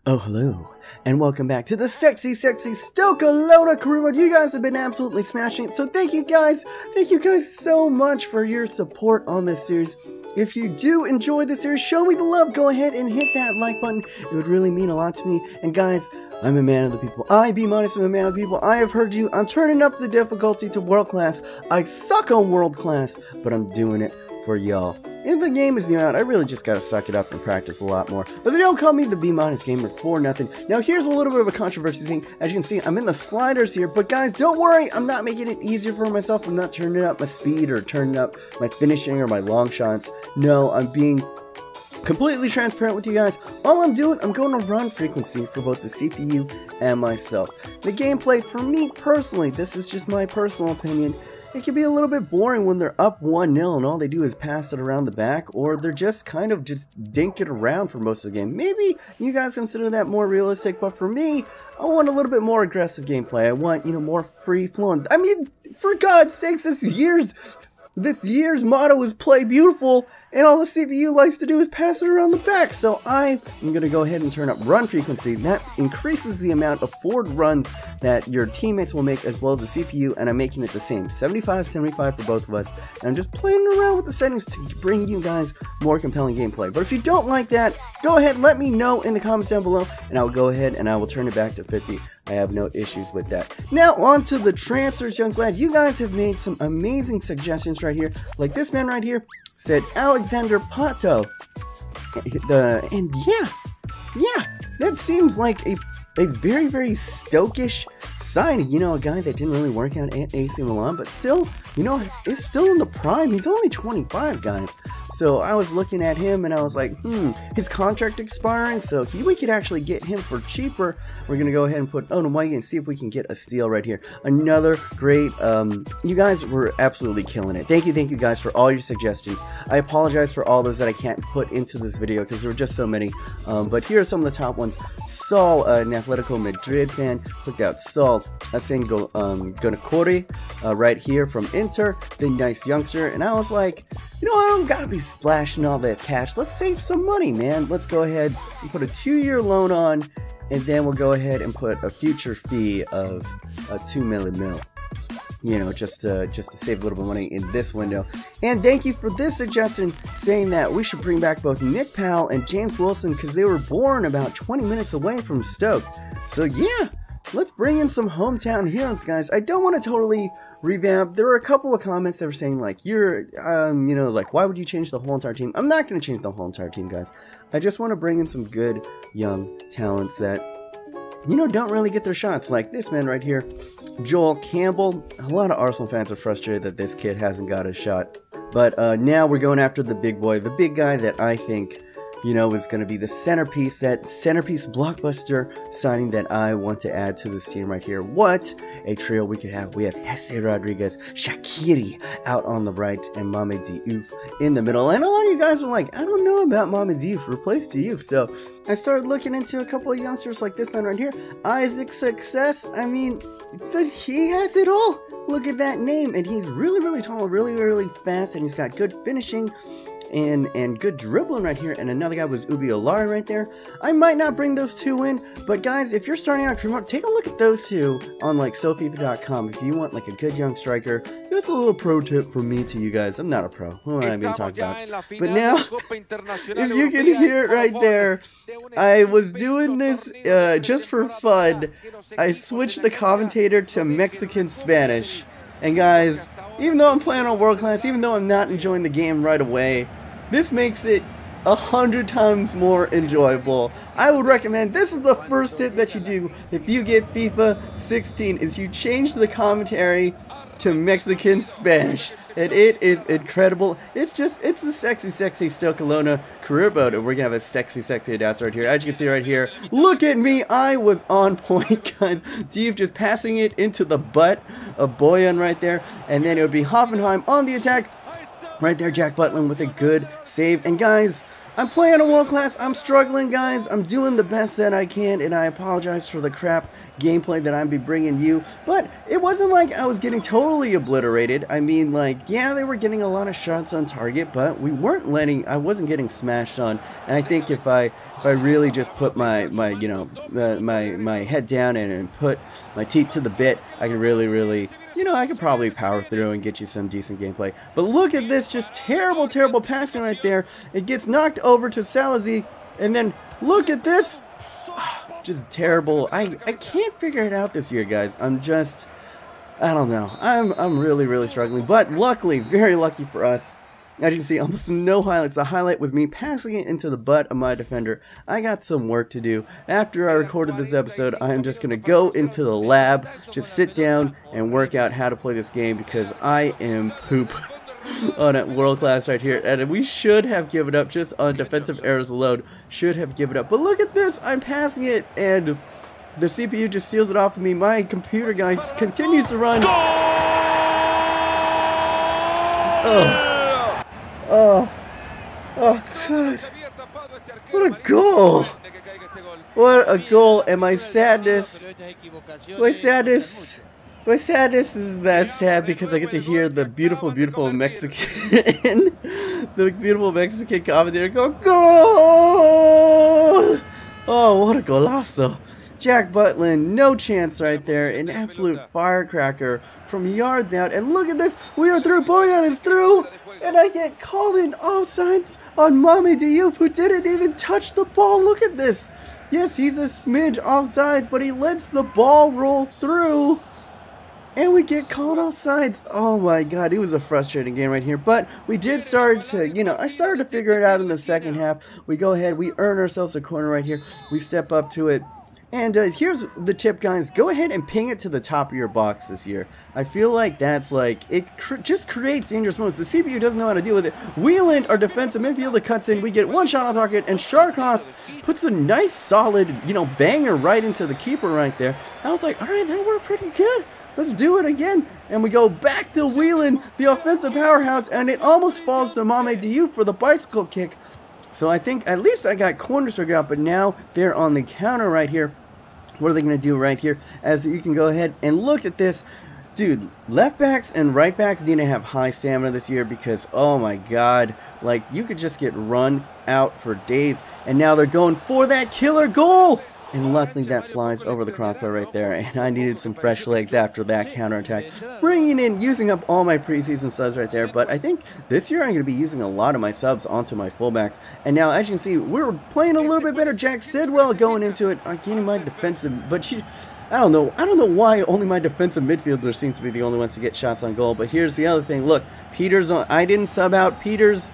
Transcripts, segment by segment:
Oh, hello, and welcome back to the Sexy Sexy Stokelona Career Mode. You guys have been absolutely smashing it, so thank you guys so much for your support on this series. If you do enjoy the series, show me the love, go ahead and hit that like button. It would really mean a lot to me. And guys, I'm a man of the people. I, B-Modest, am a man of the people. I have heard you. I'm turning up the difficulty to world class. I suck on world class, but I'm doing it for y'all. If the game is new out, I really just gotta suck it up and practice a lot more. But they don't call me the B-Modest gamer for nothing. Now here's a little bit of a controversy thing. As you can see, I'm in the sliders here, but guys, don't worry, I'm not making it easier for myself. I'm not turning up my speed or turning up my finishing or my long shots. No, I'm being completely transparent with you guys. All I'm doing, I'm going to run frequency for both the CPU and myself. The gameplay, for me personally, this is just my personal opinion, it can be a little bit boring when they're up 1-0 and all they do is pass it around the back, or they're just kind of just dink it around for most of the game. Maybe you guys consider that more realistic, but for me, I want a little bit more aggressive gameplay. I want, more free-flowing. I mean, for God's sakes, this year's motto is play beautiful, and all the CPU likes to do is pass it around the back. So I am going to go ahead and turn up run frequency. That increases the amount of forward runs that your teammates will make, as well as the CPU, and I'm making it the same, 75-75 for both of us. And I'm just playing around with the settings to bring you guys more compelling gameplay. But if you don't like that, go ahead, let me know in the comments down below, and I'll go ahead and I will turn it back to 50. I have no issues with that. Now on to the transfers, young lad. You guys have made some amazing suggestions right here. Like this man right here said Alexander Pato. And yeah, that seems like a very, very Stokish signing. A guy that didn't really work out at AC Milan, but still, is still in the prime. He's only 25, guys. So I was looking at him and I was like, his contract expiring, so we could actually get him for cheaper. We're going to go ahead and put Onumwagi and see if we can get a steal right here. Another great, you guys were absolutely killing it. Thank you guys for all your suggestions. I apologize for all those that I can't put into this video because there were just so many. But here are some of the top ones. Saul, an Atletico Madrid fan. Look out, Saul Asen Gonakori, right here from Inter, the nice youngster. And I was like, I don't gotta be splashing all that cash. Let's save some money, man. Let's go ahead and put a 2-year loan on, and then we'll go ahead and put a future fee of 2 mil. Just to save a little bit of money in this window. And thank you for this suggestion, saying that we should bring back both Nick Powell and James Wilson because they were born about 20 minutes away from Stoke. So yeah, let's bring in some hometown heroes, guys. I don't want to totally revamp. There were a couple of comments that were saying like, you're, like, why would you change the whole entire team? I'm not going to change the whole entire team, guys. I just want to bring in some good young talents that, don't really get their shots. Like this man right here, Joel Campbell. A lot of Arsenal fans are frustrated that this kid hasn't got a shot. But now we're going after the big boy, the big guy that I think, is going to be the centerpiece, that centerpiece Blockbuster signing that I want to add to this team right here. What a trio we could have. We have Jesse Rodriguez, Shaqiri out on the right, and Mame Diouf in the middle. And a lot of you guys are like, I don't know about Mame Diouf, replace Diouf. So I started looking into a couple of youngsters like this man right here, Isaac Success. I mean, but he has it all. Look at that name, and he's really, really tall, really, really fast, and he's got good finishing and good dribbling right here. And another guy was Ubi Olari right there. I might not bring those two in, but guys, if you're starting out, take a look at those two on like SoFifa.com if you want like a good young striker. Just a little pro tip from me to you guys. I'm not a pro. What am I being talked about? But now, if you can hear it right there, I was doing this just for fun. I switched the commentator to Mexican Spanish. And guys, even though I'm playing on world class, even though I'm not enjoying the game right away, this makes it 100 times more enjoyable. I would recommend, this is the first tip that you do if you get FIFA 16, is you change the commentary to Mexican Spanish, and it is incredible. It's the Sexy Sexy Stokelona Career Mode, and we're gonna have a sexy announcer right here. As you can see right here, look at me, I was on point, guys. Diouf just passing it into the butt of Boyan right there, and then it would be Hoffenheim on the attack. Right there, Jack Butland with a good save. And guys, I'm playing a world class. I'm struggling, guys. I'm doing the best that I can, and I apologize for the crap gameplay that I'm be bringing you. But it wasn't like I was getting totally obliterated. I mean, like, yeah, they were getting a lot of shots on target, but we weren't letting. I wasn't getting smashed on. And I think if I really just put my head down and put my teeth to the bit, I can really, you know, I could probably power through and get you some decent gameplay. But look at this, just terrible passing right there. It gets knocked over to Salazi, and then look at this. Just terrible. I can't figure it out this year, guys. I don't know. I'm really struggling. But luckily, very lucky for us, as you can see, almost no highlights. The highlight was me passing it into the butt of my defender. I got some work to do. After I recorded this episode, I am just going to go into the lab, just sit down and work out how to play this game, because I am poop on it world class right here. And we should have given up just on defensive errors alone. Should have given up. But look at this. I'm passing it and the CPU just steals it off of me. My computer guy continues to run. Oh, God. What a goal. What a goal. And my sadness is that sad because I get to hear the beautiful Mexican, commentator go, goal! Oh, what a golazo. Jack Butlin, no chance right there. An absolute firecracker from yards out. And look at this. We are through. Boyan is through. And I get called in offsides on Mame Diouf, who didn't even touch the ball. Look at this. Yes, he's a smidge offsides, but he lets the ball roll through. And we get called offsides. Oh my God, it was a frustrating game right here. But we did start to, you know, I started to figure it out in the second half. We go ahead, we earn ourselves a corner right here. We step up to it. And here's the tip, guys. Go ahead and ping it to the top of your box this year. I feel like that's like, it just creates dangerous moments. The CPU doesn't know how to deal with it. Wieland, our defensive midfielder, cuts in. We get one shot on target, and Sharkos puts a nice, solid, you know, banger right into the keeper right there. I was like, all right, that worked pretty good. Let's do it again. And we go back to Wieland, the offensive powerhouse, and it almost falls to Mame Diouf for the bicycle kick. So I think at least I got corners figured out, but now they're on the counter right here. What are they going to do right here? As you can go ahead and look at this. Dude, left backs and right backs need to have high stamina this year because, oh my God, like you could just get run out for days. And now they're going for that killer goal. And luckily that flies over the crossbar right there. And I needed some fresh legs after that counterattack. Bringing in, using up all my preseason subs right there. But I think this year I'm going to be using a lot of my subs onto my fullbacks. And now, as you can see, we're playing a little bit better. Jack Sidwell going into it. Getting my defensive, but I don't know why only my defensive midfielders seem to be the only ones to get shots on goal. But here's the other thing. Look, Peters on. I didn't sub out Peters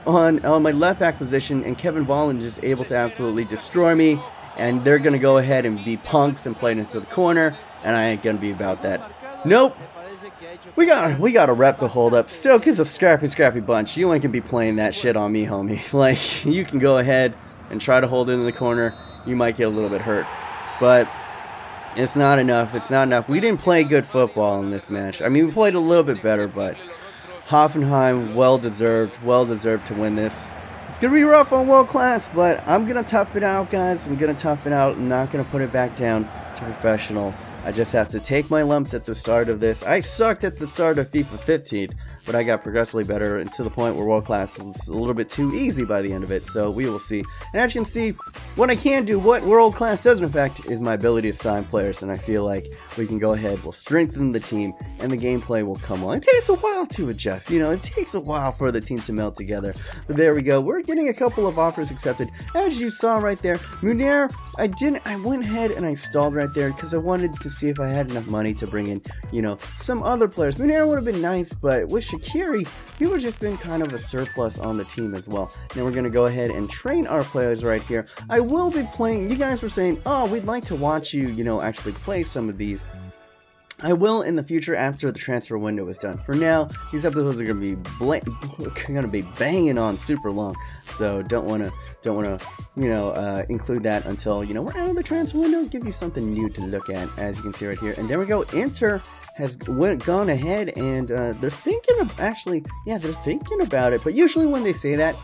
on my left back position, and Kevin Volland just able to absolutely destroy me. And they're going to go ahead and be punks and play it into the corner. And I ain't going to be about that. Nope. We got a rep to hold up. Stoke is a scrappy bunch. You ain't going to be playing that shit on me, homie. Like, you can go ahead and try to hold it in the corner. You might get a little bit hurt. But it's not enough. It's not enough. We didn't play good football in this match. I mean, we played a little bit better, but Hoffenheim, well deserved to win this. It's going to be rough on world class, but I'm going to tough it out, guys. I'm going to tough it out. I'm not going to put it back down to professional. I just have to take my lumps at the start of this. I sucked at the start of FIFA 15, but I got progressively better, and to the point where world class was a little bit too easy by the end of it, so we will see. And as you can see, what I can do, what world class doesn't affect, is my ability to sign players, and I feel like we can go ahead, we'll strengthen the team, and the gameplay will come on. It takes a while to adjust, you know, it takes a while for the team to melt together, but there we go. We're getting a couple of offers accepted. As you saw right there, Munir, I went ahead and I stalled right there, because I wanted to see if I had enough money to bring in, you know, some other players. Munir would have been nice, but with Shaqiri, he would have just been kind of a surplus on the team as well. Now we're going to go ahead and train our players right here. I will be playing, you guys were saying, oh, we'd like to watch you, you know, actually play some of these. I will in the future after the transfer window is done. For now, these episodes are going to be banging on super long. So don't want to, you know, include that until, you know, we're out of the transfer window. Give you something new to look at, as you can see right here. And there we go. Inter has gone ahead and they're thinking of, actually, yeah, they're thinking about it. But usually when they say that,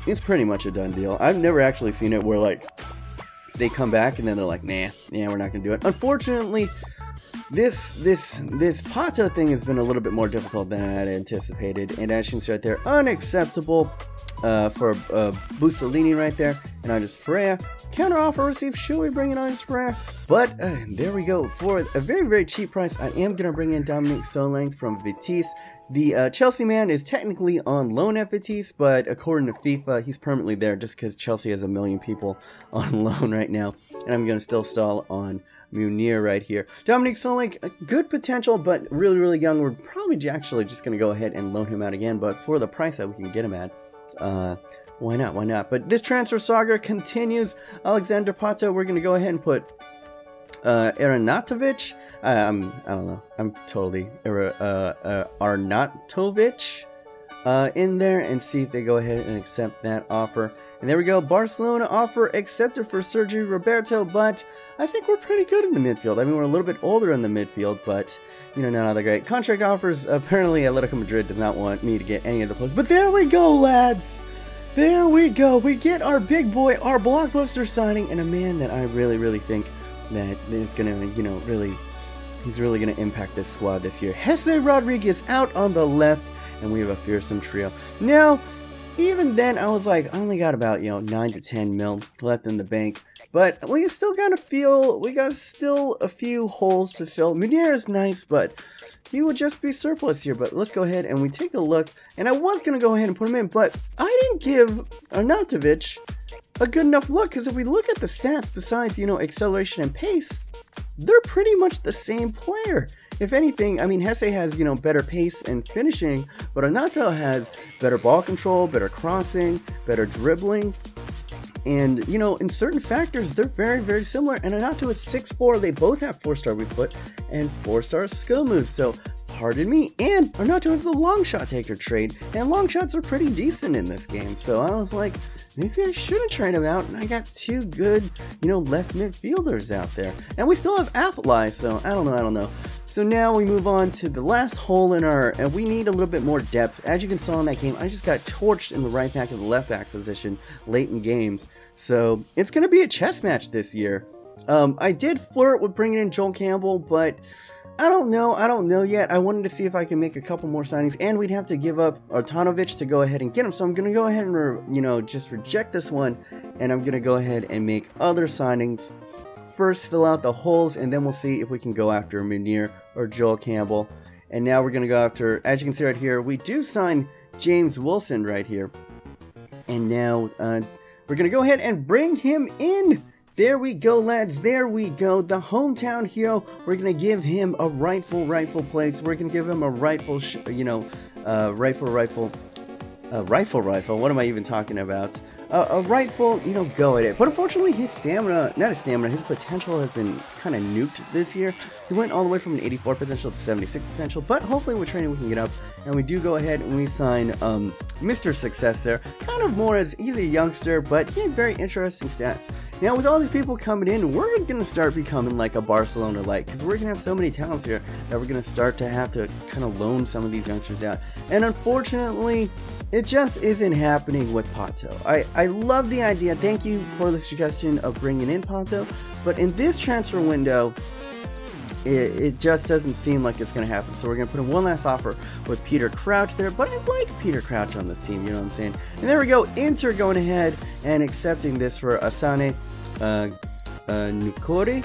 it's pretty much a done deal. I've never actually seen it where like they come back and then they're like, nah, yeah, we're not gonna do it. Unfortunately, this Pato thing has been a little bit more difficult than I had anticipated, and as you can see right there, unacceptable for Bussolini right there, and I just Freya. Counter offer received. Should we bring in on Freya? But there we go. For a very, very cheap price, I am gonna bring in Dominique Solanke from Vitesse. The Chelsea man is technically on loan at Vitesse, but according to FIFA, he's permanently there just because Chelsea has a million people on loan right now. And I'm going to still stall on Munir right here. Dominique Solanke, good potential, but really, really young. We're probably actually just going to go ahead and loan him out again, but for the price that we can get him at, why not? Why not? But this transfer saga continues. Alexander Pato, we're going to go ahead and put Arnautovic. I don't know. I'm totally Arnautovic in there and see if they go ahead and accept that offer. And there we go. Barcelona offer accepted for Sergio Roberto, but I think we're pretty good in the midfield. I mean, we're a little bit older in the midfield, but you know, not all that great. Contract offers. Apparently, Atletico Madrid does not want me to get any of the players. But there we go, lads. There we go. We get our big boy, our Blockbuster signing, and a man that I really, really think that is gonna, you know, he's really going to impact this squad this year. Jesse Rodriguez out on the left, and we have a fearsome trio. Now, even then, I was like, I only got about, you know, 9 to 10 mil left in the bank. But we still got to feel, we got still a few holes to fill. Munir is nice, but he would just be surplus here. But let's go ahead and we take a look. And I was going to go ahead and put him in, but I didn't give Arnautovic a good enough look. Because if we look at the stats, besides, you know, acceleration and pace, they're pretty much the same player. If anything, I mean, Hesse has, you know, better pace and finishing, but Arnauto has better ball control, better crossing, better dribbling. And, you know, in certain factors, they're very, very similar. And Arnauto is 6'4". They both have 4-star weak foot and 4-star skill moves. So, pardon me. And Arnauto is the long shot taker trade. And long shots are pretty decent in this game. So, I was like, maybe I shouldn't trade him out. And I got two good, you know, left midfielders out there. And we still have Affley. So, I don't know. So now we move on to the last hole in our, and we need a little bit more depth. As you can see in that game, I just got torched in the right back and the left back position late in games. So it's going to be a chess match this year. I did flirt with bringing in Joel Campbell, but I don't know yet. I wanted to see if I can make a couple more signings, and we'd have to give up Artanovic to go ahead and get him. So I'm going to go ahead and, you know, just reject this one, and I'm going to go ahead and make other signings. First, fill out the holes, and then we'll see if we can go after Munir or Joel Campbell. And now we're going to go after, as you can see right here, we do sign James Wilson right here. And now we're going to go ahead and bring him in. There we go, lads. There we go. The hometown hero. We're going to give him a rightful place. We're going to give him a rightful, rifle. What am I even talking about? A rightful, you know, go at it. But unfortunately, his stamina, not his stamina, his potential has been kind of nuked this year. He went all the way from an 84 potential to 76 potential. But hopefully with training we can get up. And we do go ahead and we sign Mr. Success there. Kind of more as he's a youngster, but he had very interesting stats. Now with all these people coming in, we're going to start becoming like a Barcelona-like. Because we're going to have so many talents here that we're going to start to have to kind of loan some of these youngsters out. And unfortunately, it just isn't happening with Pato. I love the idea. Thank you for the suggestion of bringing in Pato. But in this transfer window, it just doesn't seem like it's going to happen. So we're going to put in one last offer with Peter Crouch there. But I like Peter Crouch on this team, you know what I'm saying? And there we go. Inter going ahead and accepting this for Asane Nukori.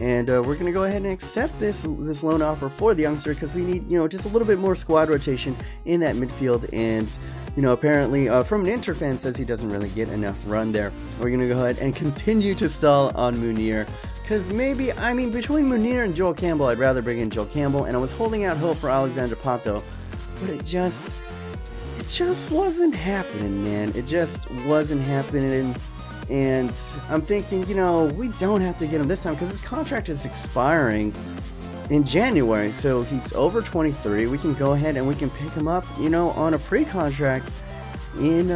And we're going to go ahead and accept this loan offer for the youngster because we need, you know, just a little bit more squad rotation in that midfield. And, you know, apparently from an Inter fan says he doesn't really get enough run there. We're going to go ahead and continue to stall on Munir. Because maybe, I mean, between Munir and Joel Campbell, I'd rather bring in Joel Campbell. And I was holding out hope for Alexander Pato. But it just wasn't happening, man. It just wasn't happening. And I'm thinking, you know, we don't have to get him this time because his contract is expiring in January. So he's over 23. We can go ahead and we can pick him up, you know, on a pre-contract in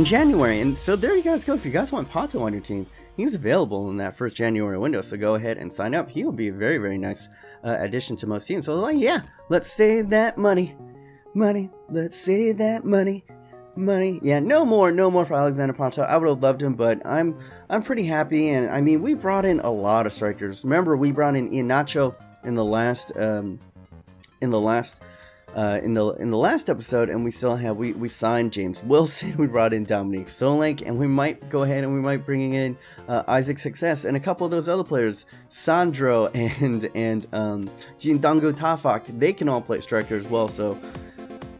January. And so there you guys go. If you guys want Pato on your team, he's available in that first January window. So go ahead and sign up. He will be a very, very nice addition to most teams. So like, yeah, let's save that money. Let's save that money. money. Yeah, no more for Alexander Ponto. I would have loved him, but I'm pretty happy. And I mean, we brought in a lot of strikers. Remember, we brought in Iheanacho in the last episode, and we still have we signed James Wilson. We brought in Dominique Solanke, and we might go ahead and we might bring in Isaac Success and a couple of those other players, Sandro and Jindango Tafak. They can all play striker as well. So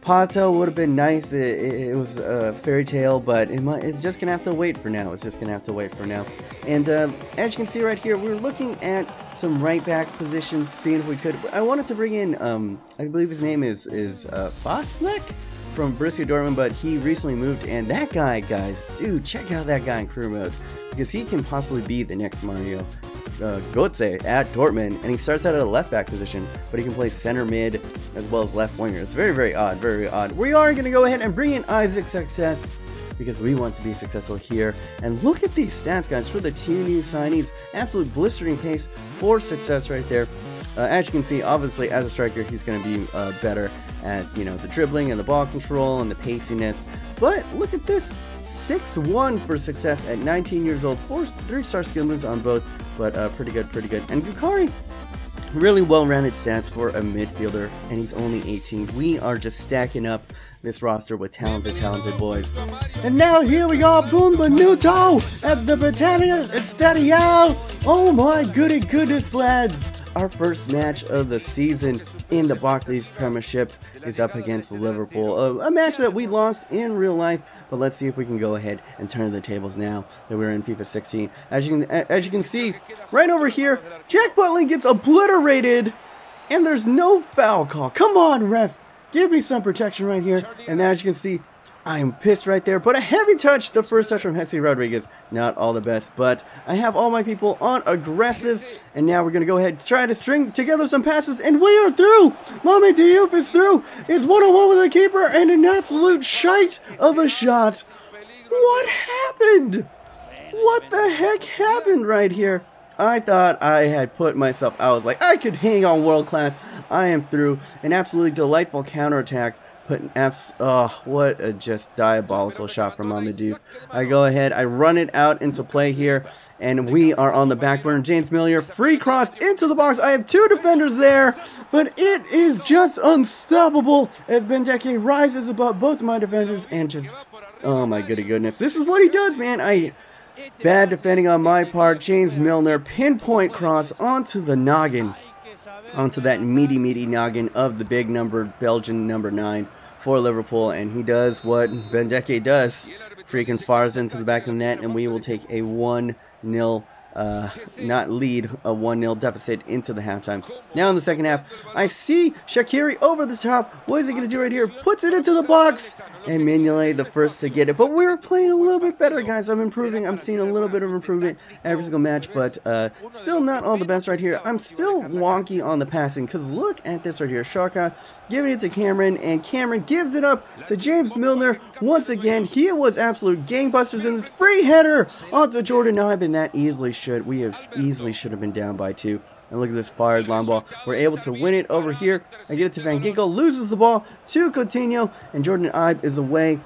Pato would have been nice. It was a fairy tale, but it's just gonna have to wait for now. It's just gonna have to wait for now. And as you can see right here, we're looking at some right back positions, seeing if we could. I wanted to bring in, I believe his name is Fosbeck from Borussia Dortmund, but he recently moved. And that guy, guys, dude, check out that guy in career mode, because he can possibly be the next Mario Götze at Dortmund. And he starts out at a left back position, but he can play center mid as well as left winger. It's very, very odd, very odd. We are going to go ahead and bring in Isaac Success, because we want to be successful here. And look at these stats, guys, for the two new signees. Absolute blistering pace for Success right there. As you can see, obviously, as a striker, he's going to be better at, you know, the dribbling and the ball control and the paciness. But look at this, 6-1 for Success at 19 years old. 3-star skill moves on both, but pretty good, pretty good. And Gukari, really well-rounded stats for a midfielder, and he's only 18. We are just stacking up this roster with talented boys. And now here we go, Boom Benuto at the Britannia Estadio. Oh my goodness, lads. Our first match of the season in the Barclays Premiership is up against Liverpool. A match that we lost in real life, but let's see if we can go ahead and turn the tables now that we're in FIFA 16. As you can see, right over here, Jack Butland gets obliterated, and there's no foul call. Come on, ref. Give me some protection right here. And as you can see, I'm pissed right there. But a heavy touch, the first touch from Jesse Rodriguez. Not all the best, but I have all my people on aggressive. And now we're going to go ahead and try to string together some passes. And we are through. Mami Diouf is through. It's 1-on-1 with the keeper and an absolute shite of a shot. What happened? What the heck happened right here? I thought I had put myself, I was like, I could hang on world class. I am through. An absolutely delightful counterattack. What a just diabolical shot from Mamadou. I go ahead, I run it out into play here, and we are on the back burner. James Miller, free cross into the box. I have two defenders there, but it is just unstoppable as Benteke rises above both my defenders and just, oh my goodness. This is what he does, man. Bad defending on my part. James Milner, pinpoint cross onto the noggin. Onto that meaty noggin of the big numbered Belgian number 9 for Liverpool. And he does what Benteke does. Freaking fires into the back of the net, and we will take a 1-0 not lead, a 1-0 deficit into the halftime. Now in the second half, I see Shaqiri over the top. What is he going to do right here? Puts it into the box, and Mignolet the first to get it. But we're playing a little bit better, guys. I'm improving. I'm seeing a little bit of improvement every single match, but still not all the best right here. I'm still wonky on the passing, because look at this right here. Shawcross giving it to Cameron, and Cameron gives it up to James Milner once again. He was absolute gangbusters in this free header onto Jordan Ibe, and that easily should have been down by 2. And look at this fired long ball. We're able to win it over here. I get it to Van Ginkel, loses the ball to Coutinho, and Jordan Ibe is away,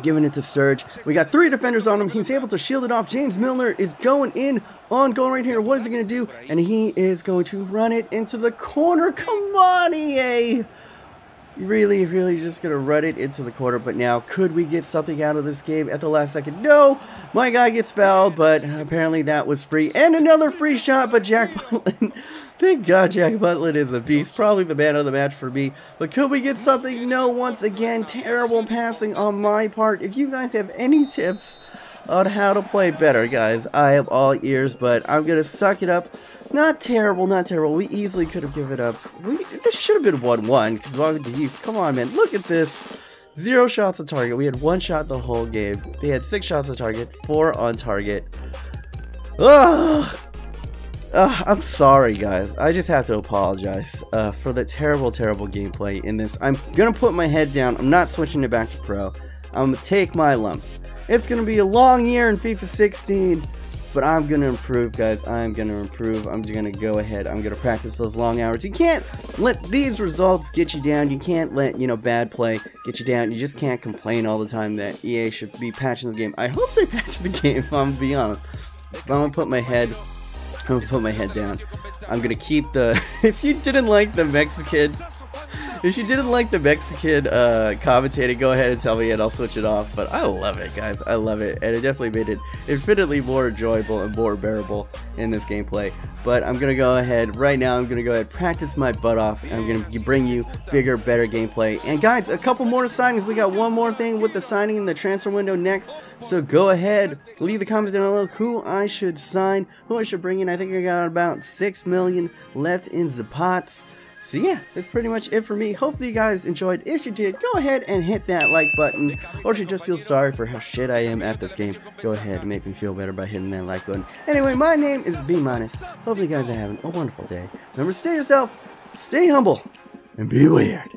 giving it to Sturge. We got 3 defenders on him. He's able to shield it off. James Milner is going in on goal right here. What is he going to do? And he is going to run it into the corner. Come on, EA. Really just going to run it into the corner. But now, could we get something out of this game at the last second? No. My guy gets fouled, but apparently that was free. And another free shot, but Jack Butland. Thank God Jack Butland is a beast. Probably the man of the match for me. But could we get something? No. Once again, terrible passing on my part. If you guys have any tips on how to play better, guys, I am all ears, but I'm going to suck it up. Not terrible. We easily could have given it up. This should have been 1-1. Come on, man. Look at this. 0 shots on target. We had 1 shot the whole game. They had 6 shots on target, 4 on target. I'm sorry, guys. I just have to apologize for the terrible gameplay in this. I'm going to put my head down. I'm not switching it back to pro. I'm going to take my lumps. It's going to be a long year in FIFA 16. but I'm gonna improve, guys. I'm gonna improve. I'm gonna go ahead. I'm gonna practice those long hours. You can't let these results get you down. You can't let, you know, bad play get you down. You just can't complain all the time that EA should be patching the game. I hope they patch the game, if I'm gonna be honest. If I'm gonna put my head down. I'm gonna keep the if you didn't like the Mexican commentating, go ahead and tell me and I'll switch it off. But I love it, guys. I love it, and it definitely made it infinitely more enjoyable and more bearable in this gameplay. But I'm gonna go ahead right now. I'm gonna go ahead and practice my butt off, and I'm gonna bring you bigger, better gameplay. And guys, a couple more signings. We got one more thing with the signing in the transfer window next. So go ahead, leave the comments down below who I should sign, who I should bring in. I think I got about 6 million left in the pots. So yeah, that's pretty much it for me. Hopefully you guys enjoyed. If you did, go ahead and hit that like button. Or if you just feel sorry for how shit I am at this game, go ahead and make me feel better by hitting that like button. Anyway, my name is B-. Hopefully you guys are having a wonderful day. Remember, stay yourself, stay humble, and be weird.